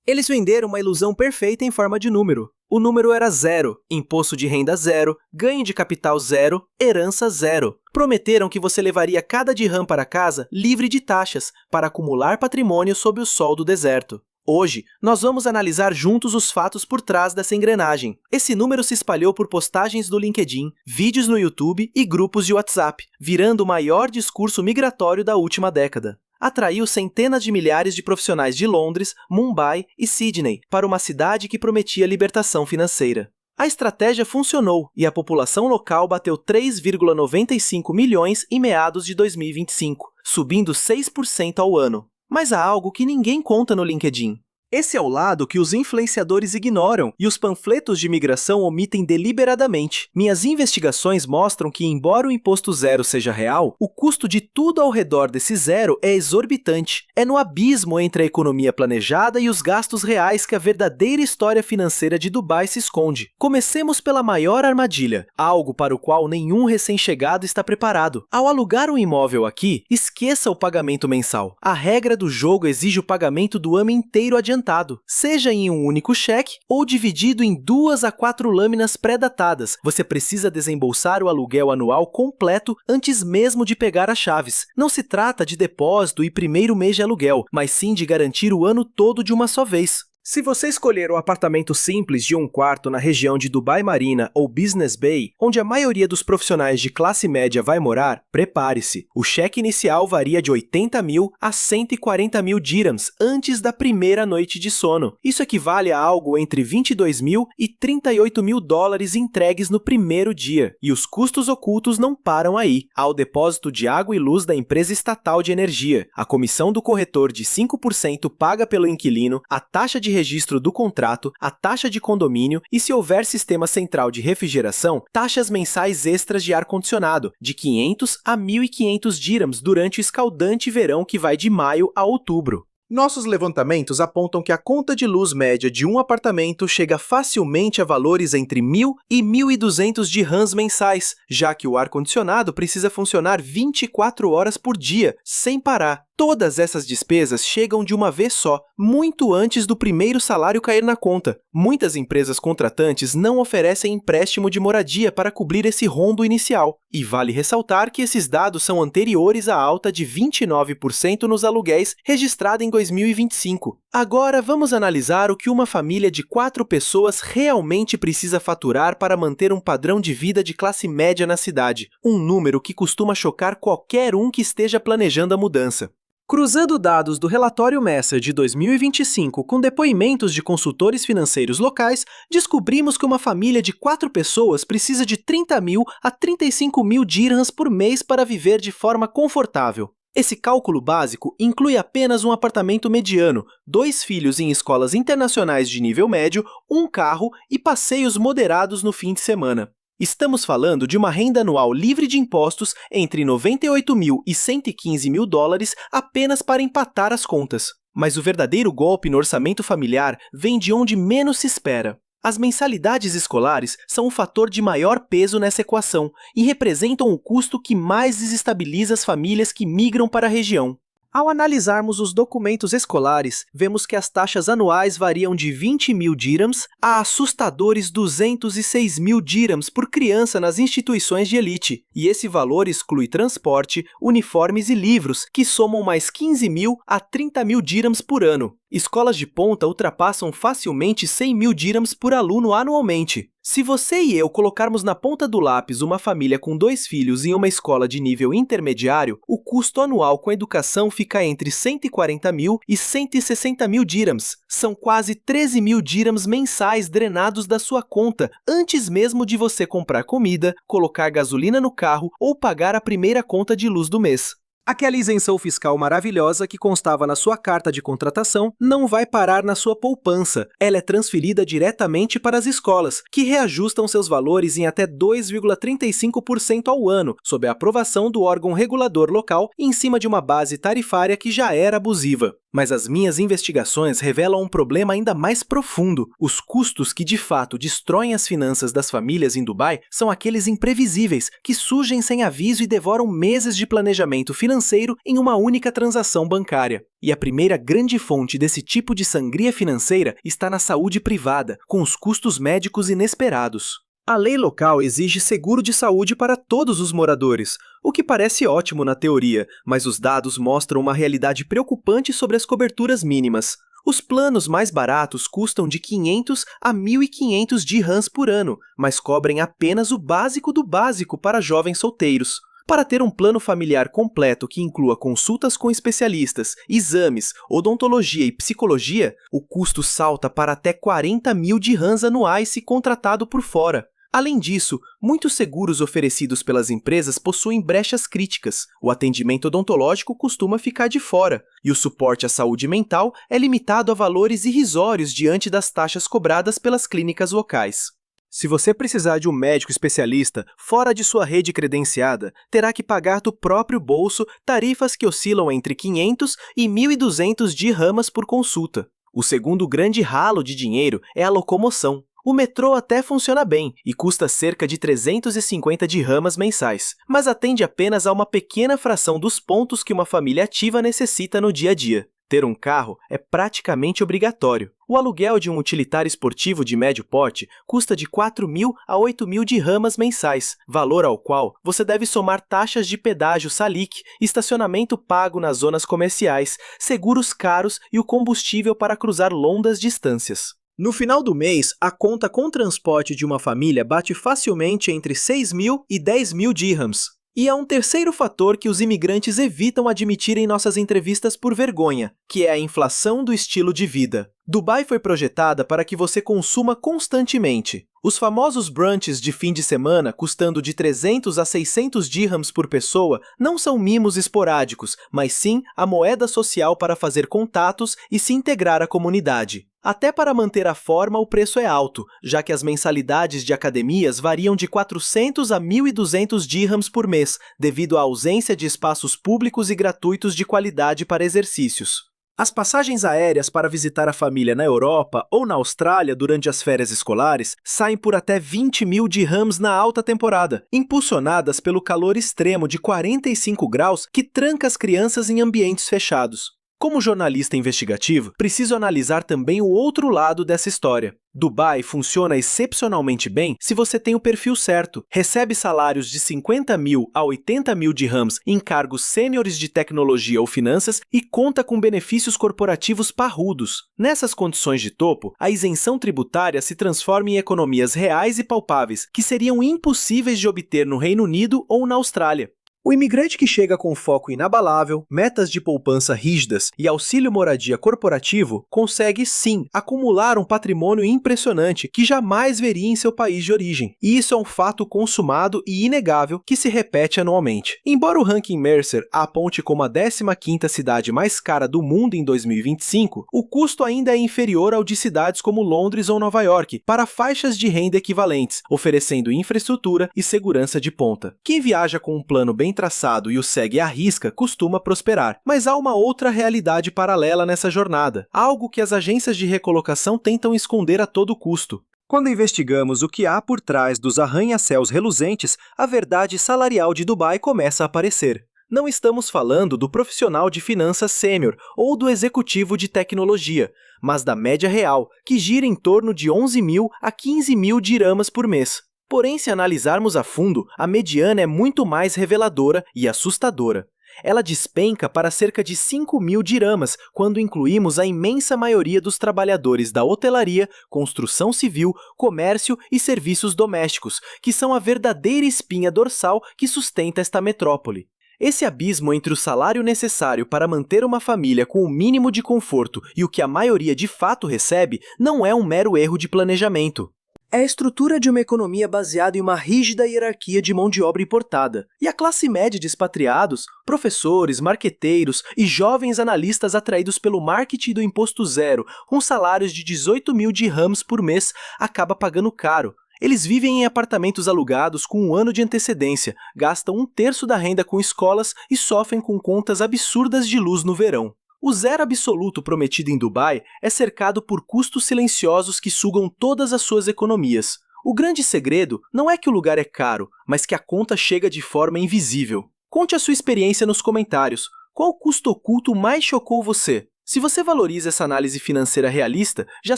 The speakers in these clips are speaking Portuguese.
Eles venderam uma ilusão perfeita em forma de número. O número era zero, imposto de renda zero, ganho de capital zero, herança zero. Prometeram que você levaria cada dirham para casa livre de taxas, para acumular patrimônio sob o sol do deserto. Hoje, nós vamos analisar juntos os fatos por trás dessa engrenagem. Esse número se espalhou por postagens do LinkedIn, vídeos no YouTube e grupos de WhatsApp, virando o maior discurso migratório da última década. Atraiu centenas de milhares de profissionais de Londres, Mumbai e Sydney para uma cidade que prometia libertação financeira. A estratégia funcionou e a população local bateu 3,95 milhões em meados de 2025, subindo 6% ao ano. Mas há algo que ninguém conta no LinkedIn. Esse é o lado que os influenciadores ignoram e os panfletos de imigração omitem deliberadamente. Minhas investigações mostram que, embora o imposto zero seja real, o custo de tudo ao redor desse zero é exorbitante. É no abismo entre a economia planejada e os gastos reais que a verdadeira história financeira de Dubai se esconde. Comecemos pela maior armadilha, algo para o qual nenhum recém-chegado está preparado. Ao alugar um imóvel aqui, esqueça o pagamento mensal. A regra do jogo exige o pagamento do ano inteiro adiantado, seja em um único cheque ou dividido em 2 a 4 lâminas pré-datadas. Você precisa desembolsar o aluguel anual completo antes mesmo de pegar as chaves. Não se trata de depósito e primeiro mês de aluguel, mas sim de garantir o ano todo de uma só vez. Se você escolher um apartamento simples de um quarto na região de Dubai Marina ou Business Bay, onde a maioria dos profissionais de classe média vai morar, prepare-se. O cheque inicial varia de 80 mil a 140 mil dirhams antes da primeira noite de sono. Isso equivale a algo entre 22 mil e 38 mil dólares entregues no primeiro dia. E os custos ocultos não param aí. Há o depósito de água e luz da empresa estatal de energia, a comissão do corretor de 5% paga pelo inquilino, a taxa de registro do contrato, a taxa de condomínio e, se houver sistema central de refrigeração, taxas mensais extras de ar-condicionado, de 500 a 1.500 dirhams durante o escaldante verão que vai de maio a outubro. Nossos levantamentos apontam que a conta de luz média de um apartamento chega facilmente a valores entre 1.000 e 1.200 dirhams mensais, já que o ar-condicionado precisa funcionar 24 horas por dia, sem parar. Todas essas despesas chegam de uma vez só, muito antes do primeiro salário cair na conta. Muitas empresas contratantes não oferecem empréstimo de moradia para cobrir esse rombo inicial. E vale ressaltar que esses dados são anteriores à alta de 29% nos aluguéis registrada em 2025. Agora vamos analisar o que uma família de 4 pessoas realmente precisa faturar para manter um padrão de vida de classe média na cidade, um número que costuma chocar qualquer um que esteja planejando a mudança. Cruzando dados do relatório Messer de 2025 com depoimentos de consultores financeiros locais, descobrimos que uma família de 4 pessoas precisa de 30 mil a 35 mil dirhams por mês para viver de forma confortável. Esse cálculo básico inclui apenas um apartamento mediano, 2 filhos em escolas internacionais de nível médio, um carro e passeios moderados no fim de semana. Estamos falando de uma renda anual livre de impostos entre 98 mil e 115 mil dólares apenas para empatar as contas. Mas o verdadeiro golpe no orçamento familiar vem de onde menos se espera. As mensalidades escolares são o fator de maior peso nessa equação e representam o custo que mais desestabiliza as famílias que migram para a região. Ao analisarmos os documentos escolares, vemos que as taxas anuais variam de 20 mil dirhams a assustadores 206 mil dirhams por criança nas instituições de elite, e esse valor exclui transporte, uniformes e livros, que somam mais 15 mil a 30 mil dirhams por ano. Escolas de ponta ultrapassam facilmente 100 mil dirhams por aluno anualmente. Se você e eu colocarmos na ponta do lápis uma família com 2 filhos em uma escola de nível intermediário, o custo anual com a educação fica entre 140 mil e 160 mil dirhams. São quase 13 mil dirhams mensais drenados da sua conta, antes mesmo de você comprar comida, colocar gasolina no carro ou pagar a primeira conta de luz do mês. Aquela isenção fiscal maravilhosa que constava na sua carta de contratação não vai parar na sua poupança. Ela é transferida diretamente para as escolas, que reajustam seus valores em até 2,35% ao ano, sob a aprovação do órgão regulador local, em cima de uma base tarifária que já era abusiva. Mas as minhas investigações revelam um problema ainda mais profundo. Os custos que de fato destroem as finanças das famílias em Dubai são aqueles imprevisíveis, que surgem sem aviso e devoram meses de planejamento financeiro financeiro em uma única transação bancária. E a primeira grande fonte desse tipo de sangria financeira está na saúde privada, com os custos médicos inesperados. A lei local exige seguro de saúde para todos os moradores, o que parece ótimo na teoria, mas os dados mostram uma realidade preocupante sobre as coberturas mínimas. Os planos mais baratos custam de 500 a 1.500 dirhams por ano, mas cobrem apenas o básico do básico para jovens solteiros. Para ter um plano familiar completo que inclua consultas com especialistas, exames, odontologia e psicologia, o custo salta para até 40.000 dirhams anuais se contratado por fora. Além disso, muitos seguros oferecidos pelas empresas possuem brechas críticas. O atendimento odontológico costuma ficar de fora, e o suporte à saúde mental é limitado a valores irrisórios diante das taxas cobradas pelas clínicas locais. Se você precisar de um médico especialista fora de sua rede credenciada, terá que pagar do próprio bolso tarifas que oscilam entre 500 e 1.200 dirhams por consulta. O segundo grande ralo de dinheiro é a locomoção. O metrô até funciona bem e custa cerca de 350 dirhams mensais, mas atende apenas a uma pequena fração dos pontos que uma família ativa necessita no dia a dia. Ter um carro é praticamente obrigatório. O aluguel de um utilitário esportivo de médio porte custa de 4.000 a 8.000 dirhams mensais, valor ao qual você deve somar taxas de pedágio Salik, estacionamento pago nas zonas comerciais, seguros caros e o combustível para cruzar longas distâncias. No final do mês, a conta com transporte de uma família bate facilmente entre 6.000 e 10.000 dirhams. E há um terceiro fator que os imigrantes evitam admitir em nossas entrevistas por vergonha, que é a inflação do estilo de vida. Dubai foi projetada para que você consuma constantemente. Os famosos brunches de fim de semana, custando de 300 a 600 dirhams por pessoa, não são mimos esporádicos, mas sim a moeda social para fazer contatos e se integrar à comunidade. Até para manter a forma, o preço é alto, já que as mensalidades de academias variam de 400 a 1.200 dirhams por mês, devido à ausência de espaços públicos e gratuitos de qualidade para exercícios. As passagens aéreas para visitar a família na Europa ou na Austrália durante as férias escolares saem por até 20.000 dirhams na alta temporada, impulsionadas pelo calor extremo de 45 graus que tranca as crianças em ambientes fechados. Como jornalista investigativo, preciso analisar também o outro lado dessa história. Dubai funciona excepcionalmente bem se você tem o perfil certo, recebe salários de 50.000 a 80.000 dirhams em cargos sêniores de tecnologia ou finanças e conta com benefícios corporativos parrudos. Nessas condições de topo, a isenção tributária se transforma em economias reais e palpáveis, que seriam impossíveis de obter no Reino Unido ou na Austrália. O imigrante que chega com foco inabalável, metas de poupança rígidas e auxílio moradia corporativo consegue, sim, acumular um patrimônio impressionante que jamais veria em seu país de origem. E isso é um fato consumado e inegável que se repete anualmente. Embora o ranking Mercer a aponte como a 15ª cidade mais cara do mundo em 2025, o custo ainda é inferior ao de cidades como Londres ou Nova York para faixas de renda equivalentes, oferecendo infraestrutura e segurança de ponta. Quem viaja com um plano bem traçado e o segue à risca costuma prosperar, mas há uma outra realidade paralela nessa jornada, algo que as agências de recolocação tentam esconder a todo custo. Quando investigamos o que há por trás dos arranha-céus reluzentes, a verdade salarial de Dubai começa a aparecer. Não estamos falando do profissional de finanças sênior ou do executivo de tecnologia, mas da média real, que gira em torno de 11.000 a 15.000 dirhams por mês. Porém, se analisarmos a fundo, a mediana é muito mais reveladora e assustadora. Ela despenca para cerca de 5.000 dirhams quando incluímos a imensa maioria dos trabalhadores da hotelaria, construção civil, comércio e serviços domésticos, que são a verdadeira espinha dorsal que sustenta esta metrópole. Esse abismo entre o salário necessário para manter uma família com o mínimo de conforto e o que a maioria de fato recebe não é um mero erro de planejamento. É a estrutura de uma economia baseada em uma rígida hierarquia de mão de obra importada, e a classe média de expatriados, professores, marqueteiros e jovens analistas atraídos pelo marketing do imposto zero, com salários de 18.000 dirhams por mês, acaba pagando caro. Eles vivem em apartamentos alugados com um ano de antecedência, gastam 1/3 da renda com escolas e sofrem com contas absurdas de luz no verão. O zero absoluto prometido em Dubai é cercado por custos silenciosos que sugam todas as suas economias. O grande segredo não é que o lugar é caro, mas que a conta chega de forma invisível. Conte a sua experiência nos comentários. Qual custo oculto mais chocou você? Se você valoriza essa análise financeira realista, já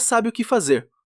sabe o que fazer.